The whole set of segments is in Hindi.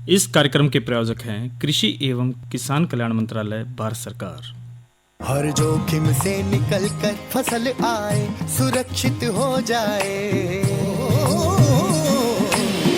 इस कार्यक्रम के प्रायोजक हैं कृषि एवं किसान कल्याण मंत्रालय, भारत सरकार। हर जोखिम से निकल कर फसल आए, सुरक्षित हो जाए,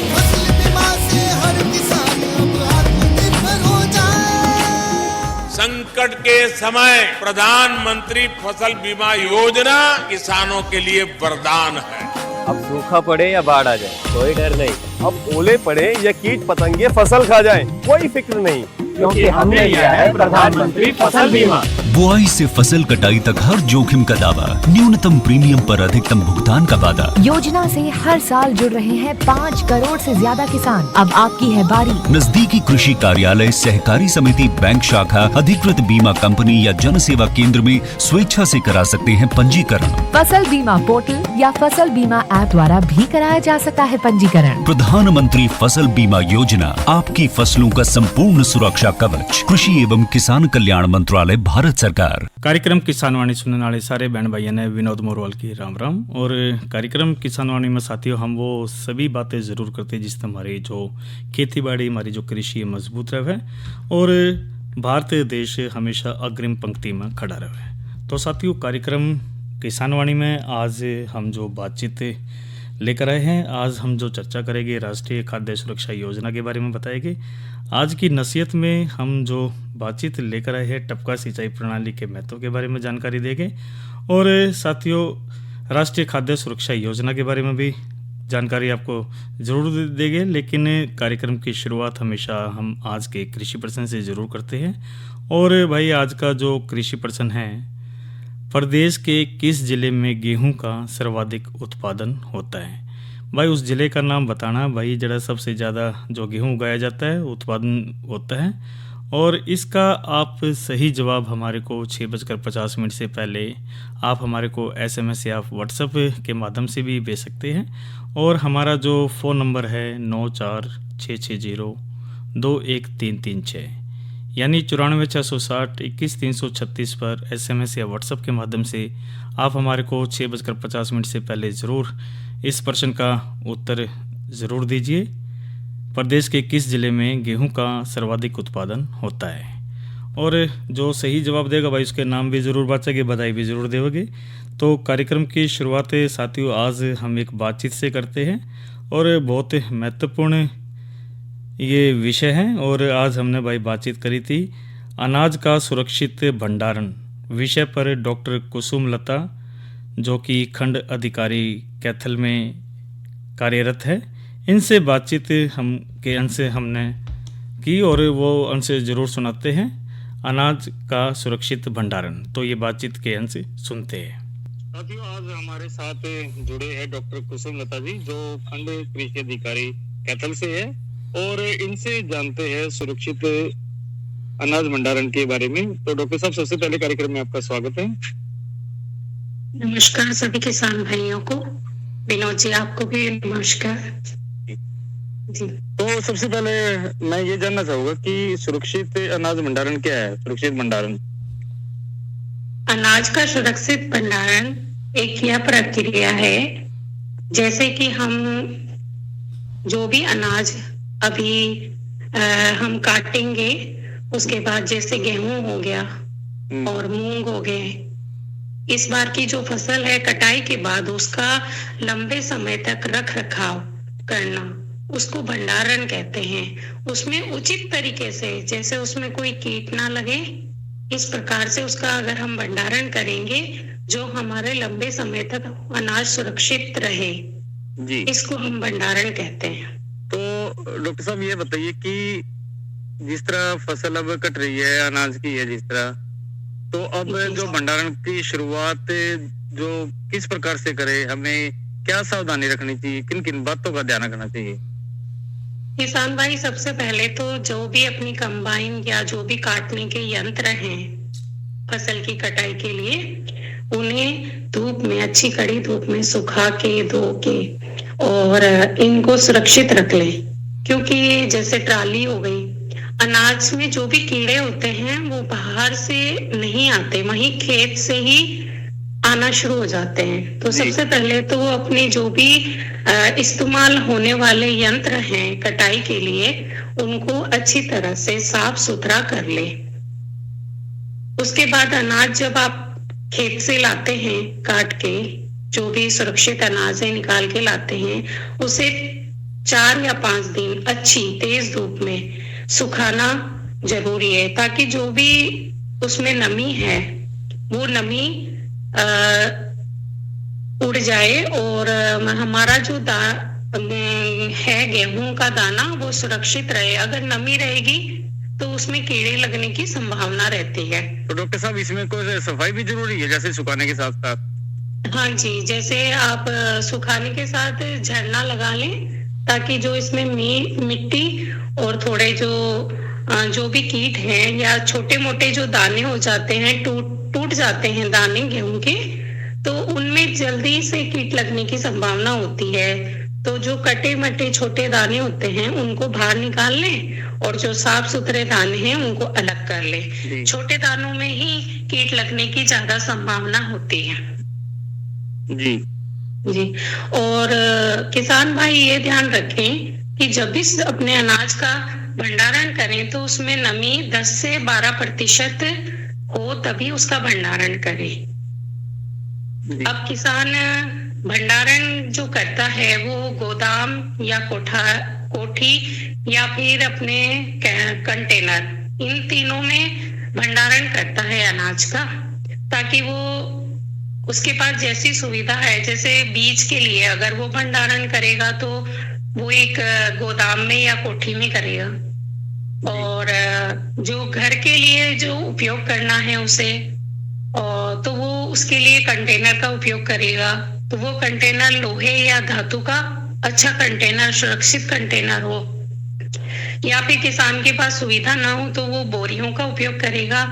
फसल बीमा से हर किसान अब आत्मनिर्भर हो जाए। संकट के समय प्रधानमंत्री फसल बीमा योजना किसानों के लिए वरदान है। अब सूखा पड़े या बाढ़ आ जाए कोई डर नहीं, अब ओले पड़े या कीट पतंगे फसल खा जाए कोई फिक्र नहीं, क्योंकि हमने लिया है प्रधानमंत्री फसल बीमा। बुआई से फसल कटाई तक हर जोखिम का दावा, न्यूनतम प्रीमियम पर अधिकतम भुगतान का वादा। योजना से हर साल जुड़ रहे हैं 5 करोड़ से ज्यादा किसान। अब आपकी है बारी। नजदीकी कृषि कार्यालय, सहकारी समिति, बैंक शाखा, अधिकृत बीमा कंपनी या जन सेवा केंद्र में स्वेच्छा से करा सकते हैं पंजीकरण। फसल बीमा पोर्टल या फसल बीमा ऐप द्वारा भी कराया जा सकता है पंजीकरण। प्रधानमंत्री फसल बीमा योजना, आपकी फसलों का संपूर्ण सुरक्षा कवच। कृषि एवं किसान कल्याण मंत्रालय, भारत सरकार। कार्यक्रम किसान वाणी सुनने वाले सारे बहन भाइयों ने विनोद मोरवाल की राम राम। और कार्यक्रम किसान वाणी में साथियों हम वो सभी बातें ज़रूर करते हैं जिससे हमारी जो खेती बाड़ी, हमारी जो कृषि है मजबूत रहे और भारत देश हमेशा अग्रिम पंक्ति में खड़ा रहे। तो साथियों कार्यक्रम किसान वाणी में आज हम जो बातचीत लेकर आए हैं, आज हम जो चर्चा करेंगे राष्ट्रीय खाद्य सुरक्षा योजना के बारे में बताएंगे। आज की नसीहत में हम जो बातचीत लेकर आए हैं टपका सिंचाई प्रणाली के महत्व के बारे में जानकारी देंगे और साथियों राष्ट्रीय खाद्य सुरक्षा योजना के बारे में भी जानकारी आपको ज़रूर देंगे। लेकिन कार्यक्रम की शुरुआत हमेशा हम आज के कृषि प्रश्न से ज़रूर करते हैं। और भाई आज का जो कृषि प्रश्न है, प्रदेश के किस जिले में गेहूं का सर्वाधिक उत्पादन होता है? भाई उस जिले का नाम बताना भाई, जरा सबसे ज़्यादा जो गेहूं उगाया जाता है उत्पादन होता है। और इसका आप सही जवाब हमारे को 6:50 से पहले आप हमारे को SMS या व्हाट्सएप के माध्यम से भी भेज सकते हैं। और हमारा जो फ़ोन नंबर है 9466021336 यानी 94 660 21 336 पर SMS या व्हाट्सएप के माध्यम से आप हमारे को 6:50 से पहले ज़रूर इस प्रश्न का उत्तर ज़रूर दीजिए। प्रदेश के किस जिले में गेहूं का सर्वाधिक उत्पादन होता है? और जो सही जवाब देगा भाई उसके नाम भी ज़रूर बाँचेंगे, बधाई भी ज़रूर देंगे। तो कार्यक्रम की शुरुआत साथियों आज हम एक बातचीत से करते हैं और बहुत महत्वपूर्ण ये विषय है। और आज हमने भाई बातचीत करी थी अनाज का सुरक्षित भंडारण विषय पर डॉक्टर कुसुम लता, जो कि खंड अधिकारी कैथल में कार्यरत है, इनसे बातचीत हम के अंश हमने की और वो अंश ज़रूर सुनाते हैं अनाज का सुरक्षित भंडारण। तो ये बातचीत के अंश सुनते हैं। साथियों आज हमारे साथ जुड़े हैं डॉक्टर कुसुम लता जी, जो खंड कृषि अधिकारी कैथल से है और इनसे जानते हैं सुरक्षित अनाज भंडारण के बारे में। तो डॉक्टर साहब सबसे पहले कार्यक्रम में आपका स्वागत है। नमस्कार सभी किसान भाइयों को। विनोद जी आपको भी नमस्कार जी। तो सबसे पहले मैं ये जानना चाहूंगा कि सुरक्षित अनाज भंडारण क्या है? सुरक्षित भंडारण, अनाज का सुरक्षित भंडारण एक यह प्रक्रिया है जैसे कि हम जो भी अनाज अभी हम काटेंगे, उसके बाद जैसे गेहूं हो गया और मूंग हो गए, इस बार की जो फसल है कटाई के बाद उसका लंबे समय तक रख रखाव करना, उसको भंडारण कहते हैं। उसमें उचित तरीके से, जैसे उसमें कोई कीट ना लगे, इस प्रकार से उसका अगर हम भंडारण करेंगे जो हमारे लंबे समय तक अनाज सुरक्षित रहे जी, इसको हम भंडारण कहते हैं। तो डॉक्टर साहब ये बताइए कि जिस तरह फसल अब कट रही है अनाज की है जिस तरह, तो अब जो भंडारण की शुरुआत जो किस प्रकार से करे, हमें क्या सावधानी रखनी चाहिए, किन किन बातों का ध्यान रखना चाहिए? किसान भाई, सबसे पहले तो जो भी अपनी कंबाइन या जो भी काटने के यंत्र हैं फसल की कटाई के लिए, उन्हें धूप में, अच्छी कड़ी धूप में सुखा के, धो के और इनको सुरक्षित रख लें। क्योंकि जैसे ट्राली हो गई, अनाज में जो भी कीड़े होते हैं वो बाहर से नहीं आते, वहीं खेत से ही आना शुरू हो जाते हैं। तो सबसे पहले तो अपने जो भी इस्तेमाल होने वाले यंत्र हैं कटाई के लिए, उनको अच्छी तरह से साफ सुथरा कर ले। उसके बाद अनाज जब आप खेत से लाते हैं काट के, जो भी सुरक्षित अनाज है निकाल के लाते हैं, उसे 4 या 5 दिन अच्छी तेज धूप में सुखाना जरूरी है, ताकि जो भी उसमें नमी है वो नमी उड़ जाए और हमारा जो है गेहूं का दाना वो सुरक्षित रहे। अगर नमी रहेगी तो उसमें कीड़े लगने की संभावना रहती है। तो डॉक्टर साहब, इसमें कोई सफाई भी जरूरी है जैसे सुखाने के साथ साथ? हाँ जी, जैसे आप सुखाने के साथ झरना लगा लें, ताकि जो इसमें मिट्टी और थोड़े जो भी कीट हैं या छोटे मोटे जो दाने हो जाते हैं, टूट जाते हैं दाने गेहूं के, तो उनमें जल्दी से कीट लगने की संभावना होती है। तो जो कटे मटे छोटे दाने होते हैं उनको बाहर निकाल लें और जो साफ सुथरे दाने हैं उनको अलग कर लें। छोटे दानों में ही कीट लगने की ज्यादा संभावना होती है। जी जी। और किसान भाई ये ध्यान रखें कि जब भी अपने अनाज का भंडारण करें तो उसमें नमी 10 से 12% हो, तभी उसका भंडारण करें। अब किसान भंडारण जो करता है वो गोदाम या कोठी या फिर अपने कंटेनर, इन तीनों में भंडारण करता है अनाज का, ताकि वो उसके पास जैसी सुविधा है, जैसे बीज के लिए अगर वो भंडारण करेगा तो वो एक गोदाम में या कोठी में करेगा, और जो घर के लिए जो उपयोग करना है उसे, और तो वो उसके लिए कंटेनर का उपयोग करेगा। तो वो कंटेनर लोहे या धातु का अच्छा कंटेनर, सुरक्षित कंटेनर हो, या फिर किसान के पास सुविधा ना हो तो वो बोरियों का उपयोग करेगा।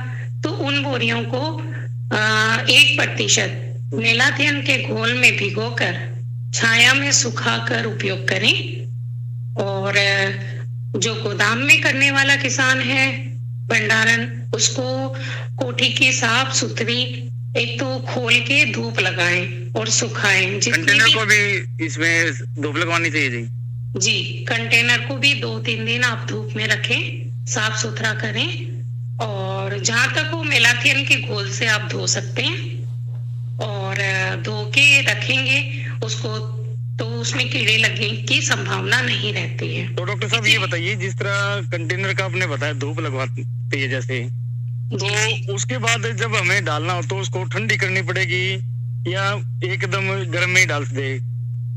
तो उन बोरियों को 1% मेलाथियन के घोल में भिगोकर छाया में सुखाकर उपयोग करें। और जो गोदाम में करने वाला किसान है भंडारण, उसको कोठी की साफ सुथरी एक तो खोल के धूप लगाएं और सुखाएं। कंटेनर को भी इसमें धूप लगवानी चाहिए जी? जी, कंटेनर को भी 2-3 दिन आप धूप में रखें, साफ सुथरा करें, और जहां तक वो मेलाथियन के घोल से आप धो सकते हैं और धो के रखेंगे उसको, तो उसमें कीड़े लगने की संभावना नहीं रहती है। तो डॉक्टर साहब ये बताइए, जिस तरह कंटेनर का आपने बताया धूप लगवाती है जैसे, तो उसके बाद जब हमें डालना हो तो उसको ठंडी करनी पड़ेगी या एकदम गर्म में ही डाल दे?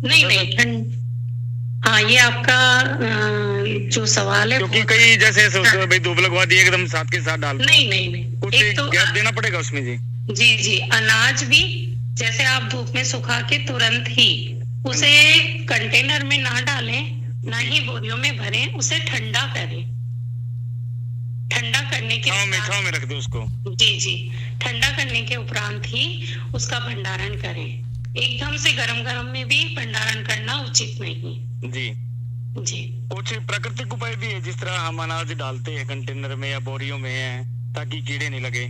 नहीं, हाँ, ये आपका जो सवाल है, क्योंकि कई जैसे सोचते हैं भाई धूप लगवा दी एकदम साथ के साथ डाल, नहीं, कुछ तो गैप देना पड़ेगा उसमें जी? जी, अनाज भी जैसे आप धूप में सुखा के तुरंत ही उसे कंटेनर में ना डालें, ना ही बोरियों में भरें, उसे ठंडा करें। ठंडा करने के छांव में रख दो उसको। जी, ठंडा करने के उपरांत ही उसका भंडारण करें। एकदम से गरम में भी भंडारण करना उचित नहीं। जी। कुछ प्राकृतिक उपाय भी है जिस तरह हम अनाज डालते हैं कंटेनर में या बोरियों में है ताकि कीड़े नहीं लगे?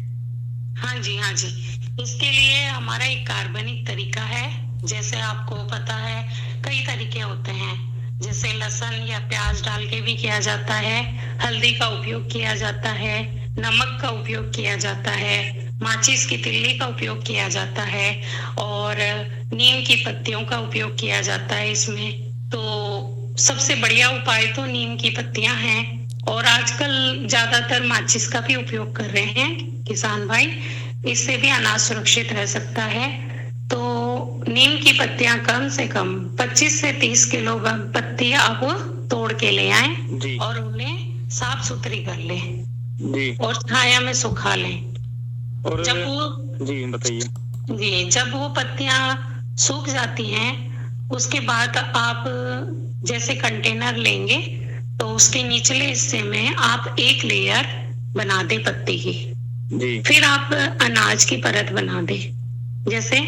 हाँ जी, इसके लिए हमारा एक कार्बनिक तरीका है। जैसे आपको पता है कई तरीके होते हैं, जैसे लहसुन या प्याज डाल के भी किया जाता है, हल्दी का उपयोग किया जाता है, नमक का उपयोग किया जाता है, माचिस की तिल्ली का उपयोग किया जाता है और नीम की पत्तियों का उपयोग किया जाता है इसमें। तो सबसे बढ़िया उपाय तो नीम की पत्तियां हैं, और आजकल ज्यादातर माचिस का भी उपयोग कर रहे हैं किसान भाई, इससे भी अनाज सुरक्षित रह सकता है। तो नीम की पत्तियां कम से कम 25 से 30 किलो पत्ती आप तोड़ के ले आए जी। और उन्हें साफ सुथरी कर ले जी। और छाया में सुखा लें। और जब वो जी बताइए। जी, जब वो पत्तियां सूख जाती हैं, उसके बाद आप जैसे कंटेनर लेंगे तो उसके निचले हिस्से में आप एक लेयर बना दे पत्ती की। जी। फिर आप अनाज की परत बना दे। जैसे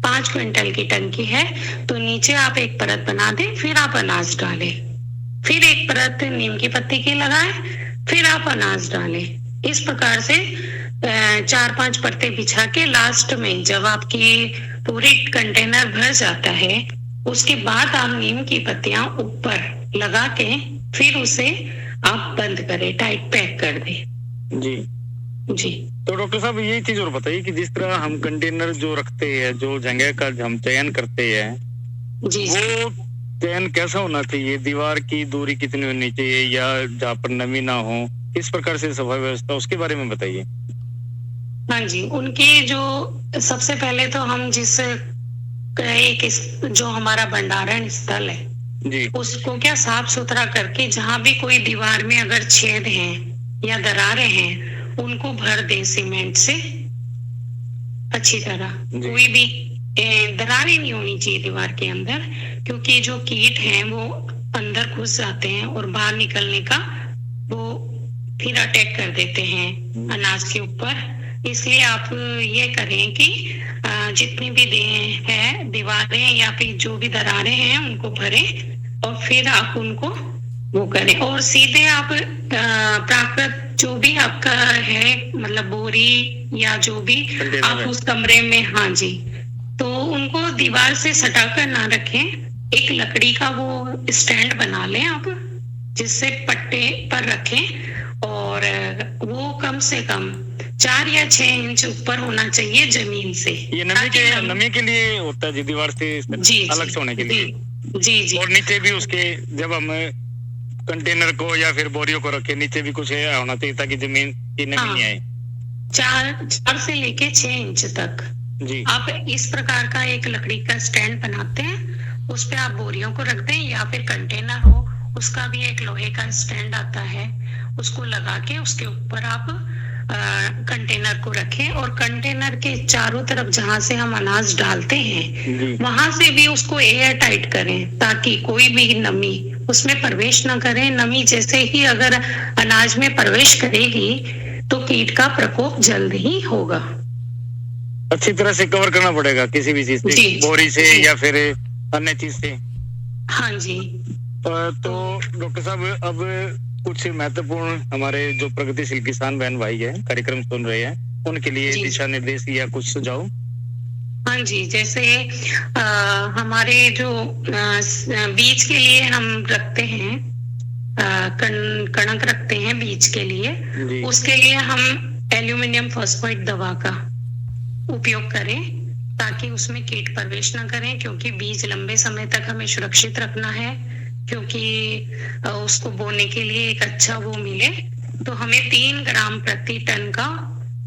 5 क्विंटल की टंकी है तो नीचे आप एक परत बना दे, फिर आप अनाज डालें, फिर एक परत नीम की पत्ती की लगाएं, फिर आप अनाज डालें। इस प्रकार से 4-5 परतें बिछा के लास्ट में जब आपकी पूरी कंटेनर भर जाता है, उसके बाद आप नीम की पत्तियां ऊपर लगा के फिर उसे आप बंद करें, टाइट पैक कर दें। जी। जी। तो डॉक्टर साहब ये चीज और बताइए कि जिस तरह हम कंटेनर जो रखते हैं, जो जगह का हम चयन करते हैं, जी। वो चयन कैसा होना चाहिए? दीवार की दूरी कितनी होनी चाहिए या जहाँ पर नमी ना हो, किस प्रकार से सफाई व्यवस्था, उसके बारे में बताइए। हाँ जी, उनके जो सबसे पहले तो हम जिस जो हमारा भंडारण स्थल है जी। उसको क्या साफ सुथरा करके जहाँ भी कोई दीवार में अगर छेद हैं या दरारें हैं उनको भर दे सीमेंट से अच्छी तरह। कोई भी दरारें नहीं होनी चाहिए दीवार के अंदर, क्योंकि जो कीट हैं वो अंदर घुस जाते हैं और बाहर निकलने का वो फिर अटैक कर देते हैं अनाज के ऊपर। इसलिए आप ये करें कि जितनी भी है दीवारें या फिर जो भी दरारें हैं उनको भरें और फिर आप उनको वो करें। और सीधे आप प्राकृत जो भी आपका है, मतलब बोरी या जो भी आप उस कमरे में, हाँ जी, तो उनको दीवार से सटा कर ना रखें, एक लकड़ी का वो स्टैंड बना लें आप, जिससे पट्टे पर रखें और वो कम से कम 4 या 6 इंच ऊपर होना चाहिए जमीन से। ये नमी के लिए होता है जी, दीवार से अलग से होने के लिए। जी जी। और नीचे भी उसके जब हम कंटेनर को या फिर बोरियों को रखे, नीचे भी कुछ होना चाहिए ताकि जमीन की नमी नहीं आए। 4 से लेके 6 इंच तक जी। आप इस प्रकार का एक लकड़ी का स्टैंड बनाते हैं, उस पे आप बोरियों को रख दें या फिर कंटेनर हो उसका भी एक लोहे का स्टैंड आता है, उसको लगा के उसके ऊपर आप कंटेनर को रखें और कंटेनर के चारों तरफ जहां से हम अनाज डालते हैं वहां से भी उसको एयर टाइट करें ताकि कोई भी नमी उसमें प्रवेश न करे। नमी जैसे ही अगर अनाज में प्रवेश करेगी तो कीट का प्रकोप जल्द ही होगा। अच्छी तरह से कवर करना पड़ेगा किसी भी चीज से, बोरी से या फिर अन्य चीज से। हाँ जी। तो डॉक्टर साहब अब कुछ महत्वपूर्ण हमारे जो प्रगतिशील किसान बहन भाई है कार्यक्रम सुन रहे हैं उनके लिए दिशा निर्देश या कुछ सुझाव। हाँ जी, जैसे हमारे जो बीज के लिए हम रखते हैं कणक रखते हैं बीज के लिए, उसके लिए हम एल्यूमिनियम फॉस्फेट दवा का उपयोग करें ताकि उसमें कीट प्रवेश न करें, क्योंकि बीज लंबे समय तक हमें सुरक्षित रखना है, क्योंकि उसको बोने के लिए एक अच्छा वो मिले। तो हमें 3 ग्राम प्रति टन का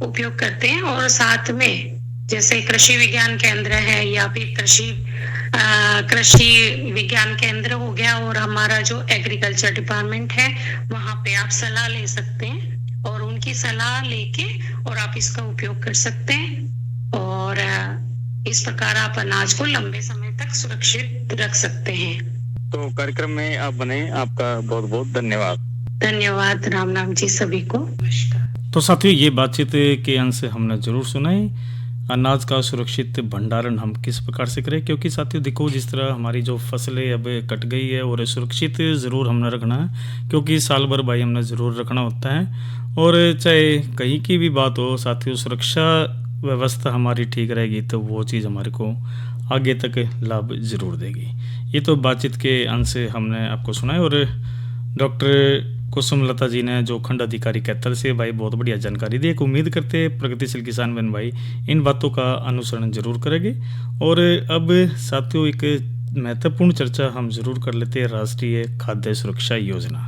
उपयोग करते हैं और साथ में जैसे कृषि विज्ञान केंद्र है या फिर कृषि विज्ञान केंद्र हो गया और हमारा जो एग्रीकल्चर डिपार्टमेंट है वहां पे आप सलाह ले सकते हैं और उनकी सलाह लेके और आप इसका उपयोग कर सकते हैं और इस प्रकार आप अनाज को लंबे समय तक सुरक्षित रख सकते हैं। तो कार्यक्रम में आप बने, आपका बहुत बहुत धन्यवाद। धन्यवाद। राम राम जी सभी को। नमस्कार। तो साथियों, ये बातचीत के अंश हमने जरूर सुना है अनाज का सुरक्षित भंडारण हम किस प्रकार से करें, क्योंकि साथियों देखो जिस तरह हमारी जो फसलें अब कट गई है और सुरक्षित ज़रूर हमने रखना है, क्योंकि साल भर भाई हमने ज़रूर रखना होता है। और चाहे कहीं की भी बात हो साथियों, सुरक्षा व्यवस्था हमारी ठीक रहेगी तो वो चीज़ हमारे को आगे तक लाभ ज़रूर देगी। ये तो बातचीत के अंश से हमने आपको सुना है। और डॉक्टर कुसुम लता जी ने जो खंड अधिकारी कैथल से भाई बहुत बढ़िया जानकारी दी। एक उम्मीद करते हैं प्रगतिशील किसान बहन भाई इन बातों का अनुसरण जरूर करेंगे। और अब साथियों एक महत्वपूर्ण चर्चा हम जरूर कर लेते हैं राष्ट्रीय खाद्य सुरक्षा योजना।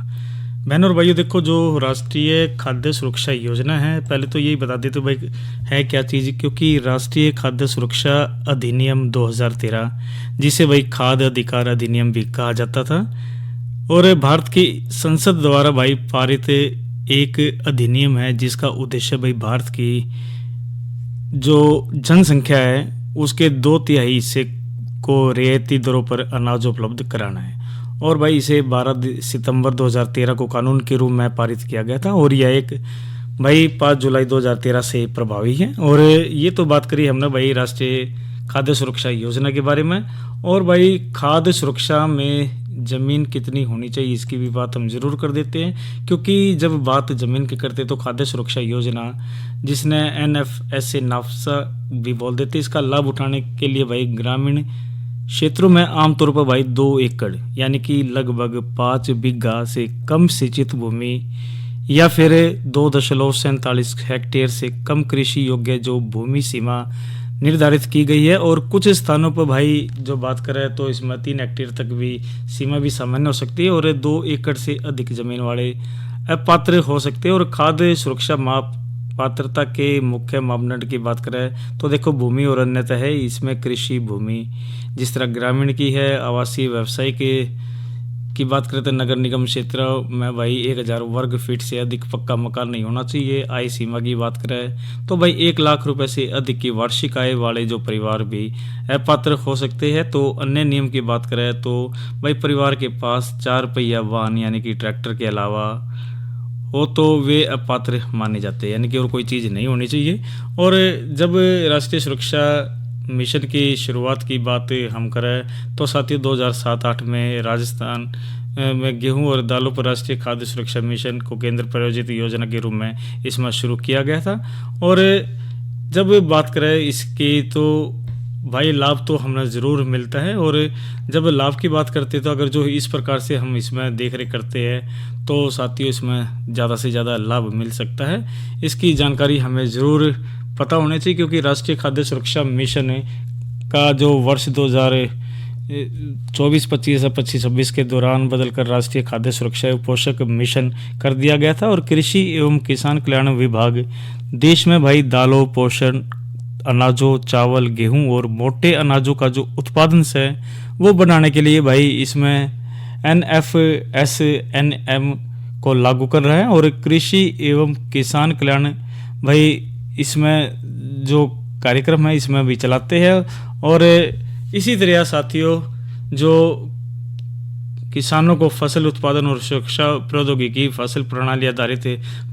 बहनों और भाइयों, देखो जो राष्ट्रीय खाद्य सुरक्षा योजना है, पहले तो यही बता देते भाई है क्या चीज़, क्योंकि राष्ट्रीय खाद्य सुरक्षा अधिनियम 2013, जिसे भाई खाद्य अधिकार अधिनियम भी कहा जाता था, और भारत की संसद द्वारा भाई पारित एक अधिनियम है जिसका उद्देश्य भाई भारत की जो जनसंख्या है उसके 2/3 हिस्से को रियायती दरों पर अनाज उपलब्ध कराना है। और भाई इसे 12 सितंबर 2013 को कानून के रूप में पारित किया गया था, और यह एक भाई 5 जुलाई 2013 से प्रभावी है। और ये तो बात करी हमने भाई राष्ट्रीय खाद्य सुरक्षा योजना के बारे में। और भाई खाद्य सुरक्षा में ज़मीन कितनी होनी चाहिए इसकी भी बात हम ज़रूर कर देते हैं, क्योंकि जब बात ज़मीन की करते तो खाद्य सुरक्षा योजना, जिसने NFSA नाफ्सा भी बोल देते, इसका लाभ उठाने के लिए भाई ग्रामीण क्षेत्रों में आमतौर पर भाई 2 एकड़ यानी कि लगभग 5 बीघा से कम सिंचित भूमि या फिर 2.47 हेक्टेयर से कम कृषि योग्य जो भूमि सीमा निर्धारित की गई है। और कुछ स्थानों पर भाई जो बात करें तो इसमें 3 हेक्टेयर तक भी सीमा भी सामान्य हो सकती है, और 2 एकड़ से अधिक जमीन वाले अपात्र हो सकते हैं। और खाद्य सुरक्षा पात्रता के मुख्य मापदंड की बात करें तो देखो भूमि और अन्यथा है, इसमें कृषि भूमि जिस तरह ग्रामीण की है, आवासीय व्यवसाय की बात करें तो नगर निगम क्षेत्र में भाई 1000 वर्ग फीट से अधिक पक्का मकान नहीं होना चाहिए। आय सीमा की बात करें तो भाई 1 लाख रुपए से अधिक की वार्षिक आय वाले जो परिवार भी अपात्र हो सकते हैं। तो अन्य नियम की बात करें तो भाई परिवार के पास 4 पहिया वाहन यानी कि ट्रैक्टर के अलावा हो तो वे अपात्र माने जाते हैं, यानी कि और कोई चीज़ नहीं होनी चाहिए। और जब राष्ट्रीय सुरक्षा मिशन की शुरुआत की बात हम करें तो साथियों 2007-8 में राजस्थान में गेहूं और दालों पर राष्ट्रीय खाद्य सुरक्षा मिशन को केंद्र प्रायोजित योजना के रूप में इसमें शुरू किया गया था। और जब बात करें इसकी तो भाई लाभ तो हमें ज़रूर मिलता है। और जब लाभ की बात करते हैं तो अगर जो इस प्रकार से हम इसमें देख रेख करते हैं तो साथियों इसमें ज़्यादा से ज़्यादा लाभ मिल सकता है। इसकी जानकारी हमें ज़रूर पता होना चाहिए, क्योंकि राष्ट्रीय खाद्य सुरक्षा मिशन का जो वर्ष 2024-25 या 25-26 के दौरान बदलकर राष्ट्रीय खाद्य सुरक्षा एवं पोषक मिशन कर दिया गया था। और कृषि एवं किसान कल्याण विभाग देश में भाई दालों, पोषण अनाजों, चावल, गेहूं और मोटे अनाजों का जो उत्पादन है वो बढ़ाने के लिए भाई इसमें NFSNM को लागू कर रहा है। और कृषि एवं किसान कल्याण भाई इसमें जो कार्यक्रम है इसमें भी चलाते हैं। और इसी तरह साथियों जो किसानों को फसल उत्पादन और सुरक्षा प्रौद्योगिकी, फसल प्रणाली आधारित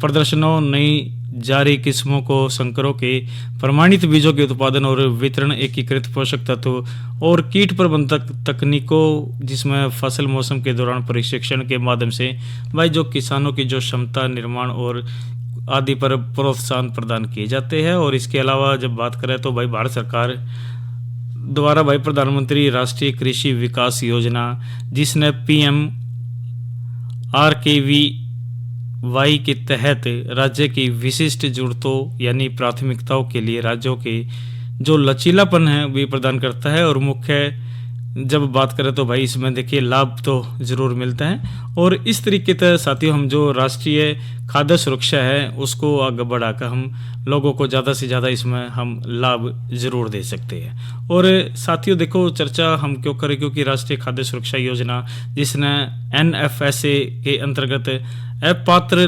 प्रदर्शनों, नई जारी किस्मों को, संकरों के प्रमाणित बीजों के उत्पादन और वितरण, एकीकृत पोषक तत्व और कीट प्रबंधक तकनीकों, जिसमें फसल मौसम के दौरान प्रशिक्षण के माध्यम से भाई जो किसानों की जो क्षमता निर्माण और आदि पर प्रोत्साहन प्रदान किए जाते हैं। और इसके अलावा जब बात करें तो भाई भारत सरकार द्वारा भाई प्रधानमंत्री राष्ट्रीय कृषि विकास योजना, जिसने PMRKVY के तहत राज्य की विशिष्ट जरूरतों यानी प्राथमिकताओं के लिए राज्यों के जो लचीलापन है भी प्रदान करता है। और मुख्य जब बात करें तो भाई इसमें देखिए लाभ तो ज़रूर मिलता है। और इस तरीके से साथियों हम जो राष्ट्रीय खाद्य सुरक्षा है उसको आगे बढ़ाकर हम लोगों को ज़्यादा से ज़्यादा इसमें हम लाभ ज़रूर दे सकते हैं। और साथियों देखो चर्चा हम क्यों करें, क्योंकि राष्ट्रीय खाद्य सुरक्षा योजना जिसने NFSA के अंतर्गत अपात्र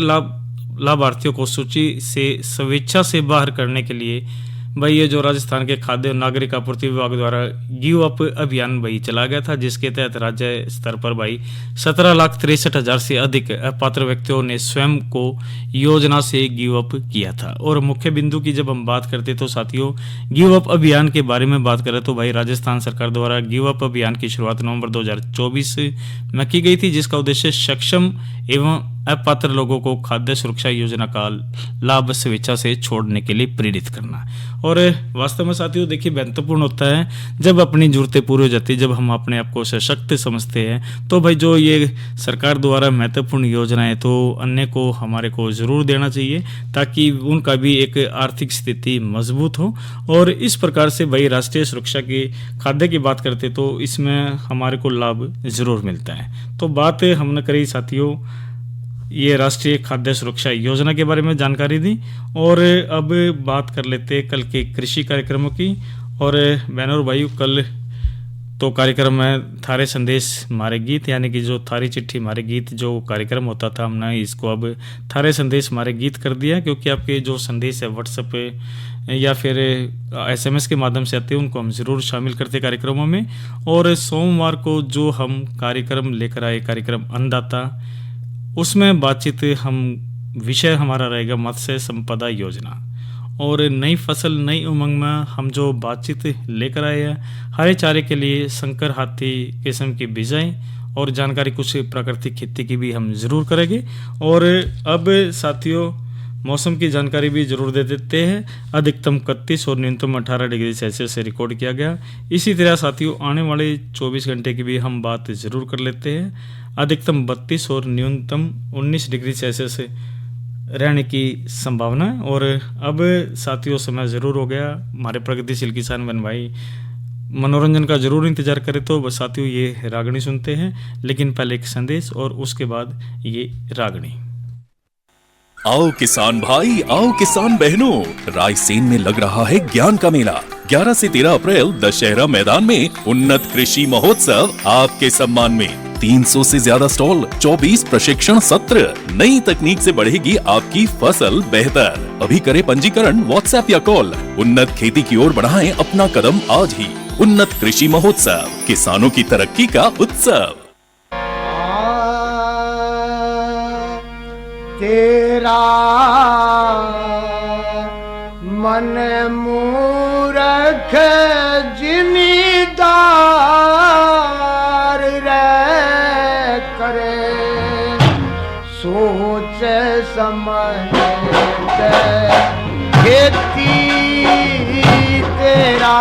लाभार्थियों को सूची से स्वेच्छा से बाहर करने के लिए भाई ये जो राजस्थान के खाद्य और नागरिक आपूर्ति विभाग द्वारा गिव अप अभियान भाई चला गया था, जिसके तहत राज्य स्तर पर भाई 17,63,000 से अधिक अपात्र व्यक्तियों ने स्वयं को योजना से गिव अप किया था। और मुख्य बिंदु की जब हम बात करते तो साथियों गिव अप अभियान के बारे में बात करें तो भाई राजस्थान सरकार द्वारा गिव अप अभियान की शुरुआत नवंबर 2024 में की गई थी, जिसका उद्देश्य सक्षम एवं अपात्र लोगों को खाद्य सुरक्षा योजना का लाभ स्वेच्छा से छोड़ने के लिए प्रेरित करना। और वास्तव में साथियों देखिए महत्वपूर्ण होता है जब अपनी जरूरतें पूरी हो जाती है, जब हम अपने आप को सशक्त समझते हैं तो भाई जो ये सरकार द्वारा महत्वपूर्ण योजनाएं तो अन्य को हमारे को ज़रूर देना चाहिए, ताकि उनका भी एक आर्थिक स्थिति मजबूत हो। और इस प्रकार से भाई राष्ट्रीय सुरक्षा की खाद्य की बात करते तो इसमें हमारे को लाभ ज़रूर मिलता है। तो बात हमने करी साथियों ये राष्ट्रीय खाद्य सुरक्षा योजना के बारे में जानकारी दी। और अब बात कर लेते हैं कल के कृषि कार्यक्रमों की। और बहनों और भाइयों, कल तो कार्यक्रम में थारे संदेश मारे गीत, यानी कि जो थारी चिट्ठी मारे गीत जो कार्यक्रम होता था, हमने इसको अब थारे संदेश मारे गीत कर दिया, क्योंकि आपके जो संदेश है व्हाट्सएप पे या फिर SMS के माध्यम से आते हैं, उनको हम ज़रूर शामिल करते कार्यक्रमों में। और सोमवार को जो हम कार्यक्रम लेकर आए, कार्यक्रम अन्नदाता, उसमें बातचीत विषय हमारा रहेगा मत्स्य संपदा योजना। और नई फसल नई उमंग में हम जो बातचीत लेकर आए हैं, हरे चारे के लिए संकर हाथी किस्म की बिजाई और जानकारी कुछ प्राकृतिक खेती की भी हम ज़रूर करेंगे। और अब साथियों, मौसम की जानकारी भी ज़रूर दे देते हैं। अधिकतम 31 और न्यूनतम 18 डिग्री सेल्सियस से रिकॉर्ड किया गया। इसी तरह साथियों, आने वाले 24 घंटे की भी हम बात ज़रूर कर लेते हैं। अधिकतम 32 और न्यूनतम 19 डिग्री सेल्सियस रहने की संभावना है। और अब साथियों, समय ज़रूर हो गया। हमारे प्रगतिशील किसान बहन भाई मनोरंजन का जरूर इंतजार करें, तो बस साथियों ये रागनी सुनते हैं। लेकिन पहले एक संदेश और उसके बाद ये रागनी। आओ किसान भाई, आओ किसान बहनों, रायसेन में लग रहा है ज्ञान का मेला। 11 से 13 अप्रैल दशहरा मैदान में उन्नत कृषि महोत्सव आपके सम्मान में। 300 से ज्यादा स्टॉल, 24 प्रशिक्षण सत्र, नई तकनीक से बढ़ेगी आपकी फसल बेहतर। अभी करें पंजीकरण व्हाट्सएप या कॉल। उन्नत खेती की ओर बढ़ाएं अपना कदम आज ही। उन्नत कृषि महोत्सव, किसानों की तरक्की का उत्सव। तेरा मन मूरख जिमीदार रे करे, सोच समझ खेती। तेरा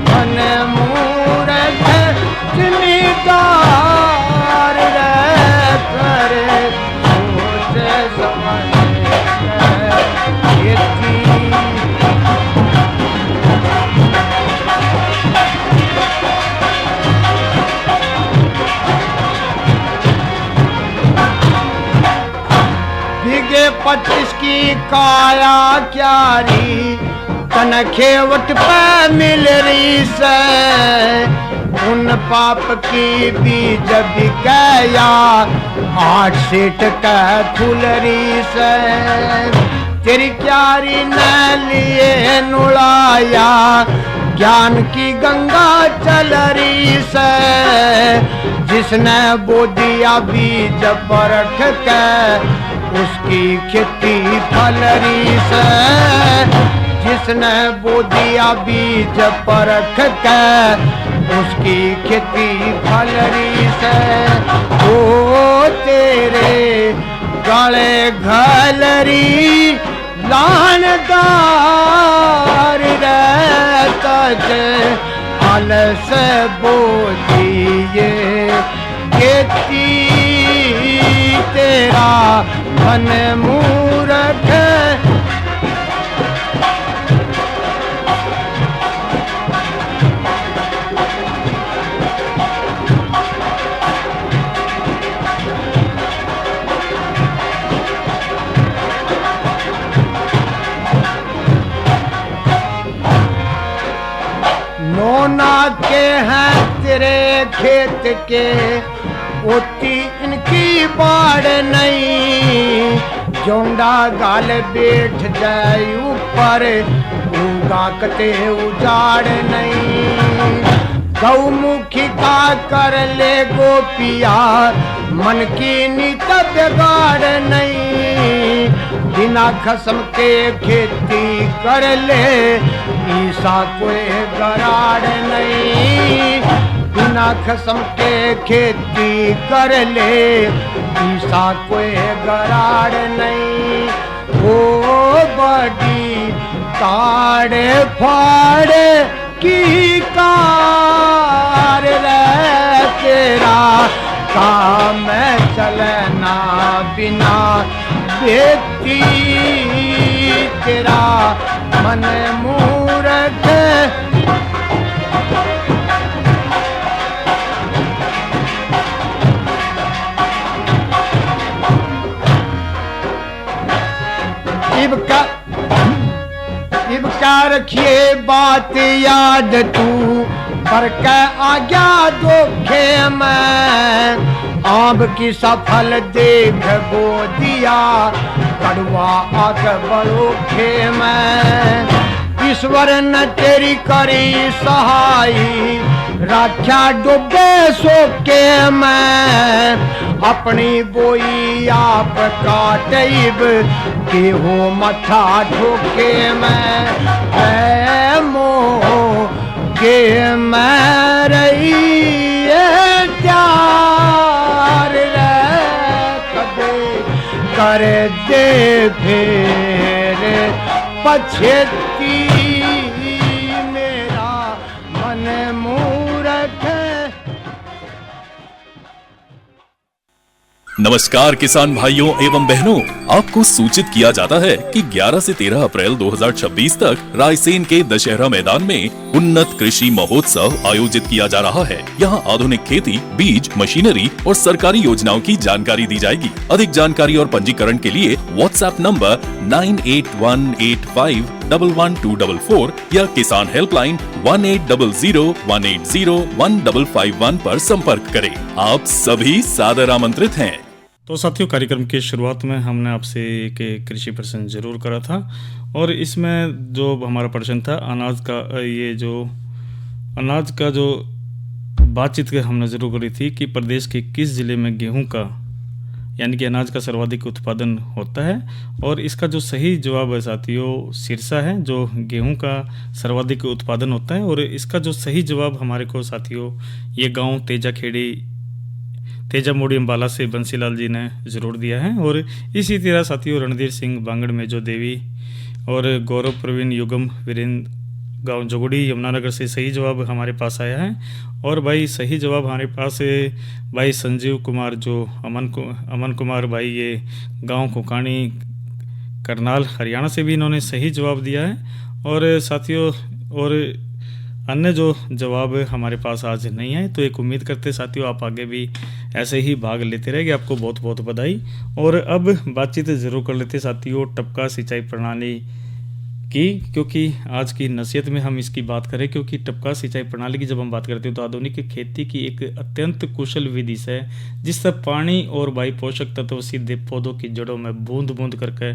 मन मूरख जिमीदार रे करे, बिगे 25 की काया क्यारी, तनखेवट पे मिल रही से। उन पाप की बीज बिकाया 8 सीट का फुलरी से। तेरी क्यारी न लिए नुड़ाया, ज्ञान की गंगा चल रही से। जिसने बो दिया बीज परख के, उसकी खेती फलरी से। जिसने बो दिया बीज परख के, उसकी खेती फलरी से। ओ तेरे गले घलरी लानदार रहता है, आलस बो दिए खेती। तेरा मन मूरख नोना के हैं तेरे खेत के, ओती इनकी बाढ़ नहीं। जोंडा गाल बैठ जाए ऊपर, उगा कते उजाड़ नहीं। गौमुखी का कर ले गोपिया, मन की नीत बिगाड़ नहीं। बिना खसम के खेती कर ले, ईसा कोई गराड़ नहीं। बिना खसम के खेती कर ले, ईसा कोई गराड़ नहीं। ओ बड़ी ताड़ फाड़ की कार रे, तेरा काम चलना बिना बेटी। तेरा मन मूरख इब का रखिए बात याद तू पर कै आ गया धोखे में आम की सफल देख बो दिया कड़वा आग बड़ोखे में ईश्वर न तेरी करी सहाई राख्या डूबे सोके में अपनी बोई आप काटेब के हो मथा ठोके में ऐ मोह के मैं रही प्यार कदे कर दे फिर पछेती मेरा मन मूरख। नमस्कार किसान भाइयों एवं बहनों, आपको सूचित किया जाता है कि 11 से 13 अप्रैल 2026 तक रायसेन के दशहरा मैदान में उन्नत कृषि महोत्सव आयोजित किया जा रहा है। यहां आधुनिक खेती, बीज, मशीनरी और सरकारी योजनाओं की जानकारी दी जाएगी। अधिक जानकारी और पंजीकरण के लिए व्हाट्सएप नंबर 9818511244 या किसान हेल्पलाइन 1800180155 पर संपर्क करें। आप सभी सादर आमंत्रित हैं। तो साथियों, कार्यक्रम की शुरुआत में हमने आपसे एक कृषि प्रश्न जरूर करा था और इसमें जो हमारा प्रश्न था अनाज का जो बातचीत हमने जरूर करी थी कि प्रदेश के किस जिले में गेहूं का यानी कि अनाज का सर्वाधिक उत्पादन होता है, और इसका जो सही जवाब है साथियों सिरसा है, जो गेहूं का सर्वाधिक उत्पादन होता है। और इसका जो सही जवाब हमारे को साथियों ये गांव तेजा मोड़ी अम्बाला से बंसीलाल जी ने ज़रूर दिया है। और इसी तरह साथियों रणधीर सिंह बांगड़ में जो देवी और गौरव प्रवीण युगम वीरेंद्र गांव जोगड़ी यमुनानगर से सही जवाब हमारे पास आया है। और भाई सही जवाब हमारे पास भाई संजीव कुमार जो अमन कुमार भाई ये गांव कोकानी करनाल हरियाणा से भी इन्होंने सही जवाब दिया है। और साथियों और अन्य जो जवाब हमारे पास आज नहीं है, तो एक उम्मीद करते साथियों आप आगे भी ऐसे ही भाग लेते रहेंगे। आपको बहुत बहुत बधाई। और अब बातचीत ज़रूर कर लेते साथियों टपका सिंचाई प्रणाली की, क्योंकि आज की नसीहत में हम इसकी बात करें, क्योंकि टपका सिंचाई प्रणाली की जब हम बात करते हैं तो आधुनिक खेती की एक अत्यंत कुशल विधि है जिससे पानी और वायु पोषक तत्व सीधे पौधों की जड़ों में बूंद बूंद करके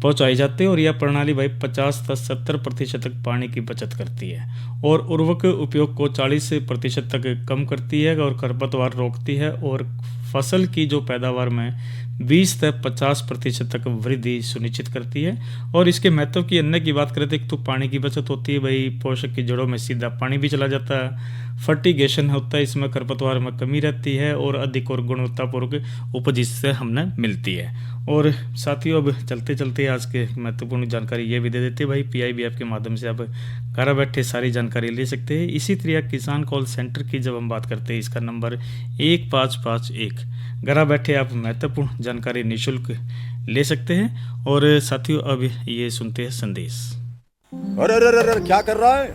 पहुंचाए जाते हैं। और यह प्रणाली भाई 50 से 70% तक पानी की बचत करती है और उर्वरक उपयोग को 40% तक कम करती है और खरपतवार रोकती है और फसल की जो पैदावार में 20 से 50% तक वृद्धि सुनिश्चित करती है। और इसके महत्व की अन्य की बात करें तो पानी की बचत होती है, भाई पोषक की जड़ों में सीधा पानी भी चला जाता है, फर्टिगेशन होता है, इसमें खरपतवार में कमी रहती है और अधिक और गुणवत्तापूर्ण उपज इससे हमने मिलती है। और साथियों अब चलते चलते आज के महत्वपूर्ण जानकारी ये भी दे देते हैं भाई PIBF के माध्यम से आप घर बैठे सारी जानकारी ले सकते हैं। इसी तरह किसान कॉल सेंटर की जब हम बात करते हैं इसका नंबर 1551, घर बैठे आप महत्वपूर्ण जानकारी निःशुल्क ले सकते हैं। और साथियों अब ये सुनते हैं संदेश। अरे अरे अरे क्या कर रहा है?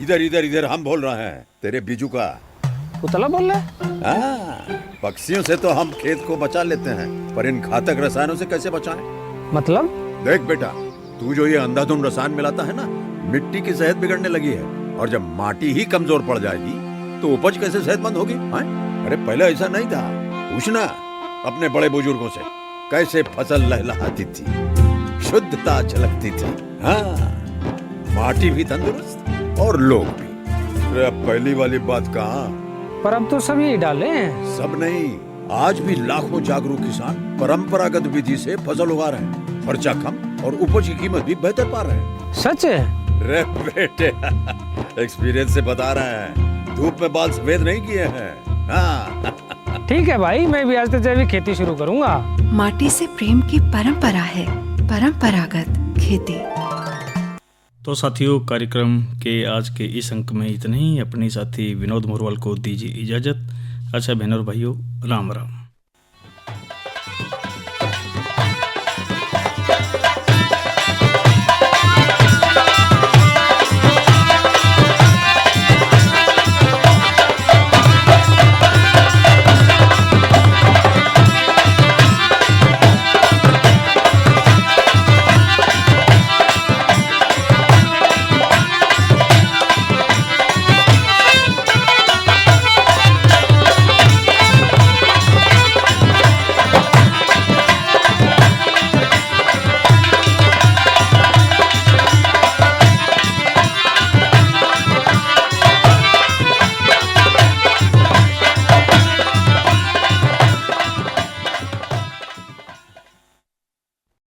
इधर इधर इधर हम बोल रहे हैं तेरे बीजू का। उतला बोल रहा है? पक्षियों से तो हम खेत को बचा लेते हैं, पर इन घातक रसायनों से कैसे बचाएं? मतलब? देख बेटा, तू जो ये अंधाधुंध रसायन मिलाता है ना, मिट्टी की सेहत बिगड़ने लगी है और जब माटी ही कमजोर पड़ जाएगी तो उपज कैसे सेहतमंद होगी? अरे पहले ऐसा नहीं था, पूछना अपने बड़े बुजुर्गों से कैसे फसल लहलहाती थी, शुद्धता झलकती थी। हाँ, माटी भी तंदुरुस्त और लोग भी। अरे पहली वाली बात कहाँ, पर अब तो सभी डाले हैं। सब नहीं, आज भी लाखों जागरूक किसान परंपरागत विधि से फसल उगा रहे हैं, खर्चा कम और उपज की कीमत भी बेहतर पा रहे हैं। सच है? रे बेटे एक्सपीरियंस से बता रहे हैं, धूप में बाल सफेद नहीं किए हैं। हाँ। ठीक है भाई, मैं भी आज से जैविक खेती शुरू करूंगा। माटी से प्रेम की परंपरा है परंपरागत खेती। तो साथियों कार्यक्रम के आज के इस अंक में इतना ही। अपने साथी विनोद मोरवाल को दीजिए इजाज़त। अच्छा बहनों और भाइयों, राम राम।